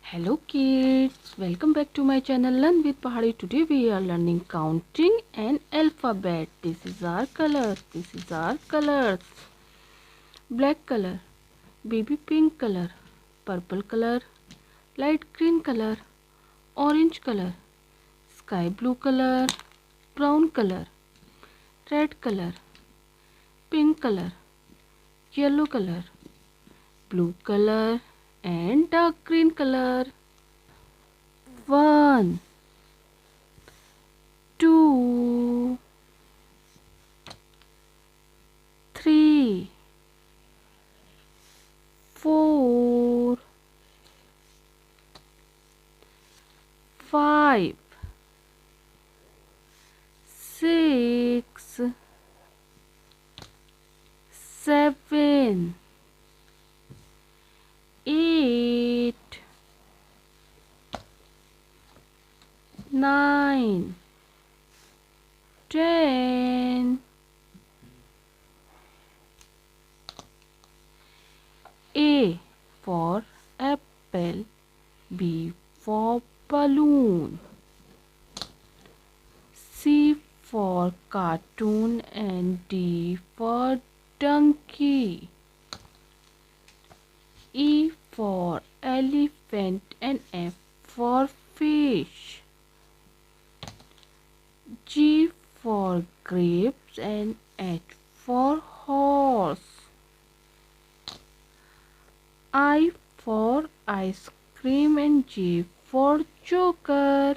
Hello kids, welcome back to my channel Learn with Pahadi. Today we are learning counting and alphabet. This is our colors. Black color, baby pink color, purple color, light green color, orange color, sky blue color, brown color, red color, pink color, yellow color, blue color and dark green color. 1, 2, 3, 4, 5, 6, 7, 8, 9, 10. A for apple, B for balloon, C for cartoon and D for donkey, E for elephant and F for fish, G for grapes and H for horse, I for ice cream and J for joker.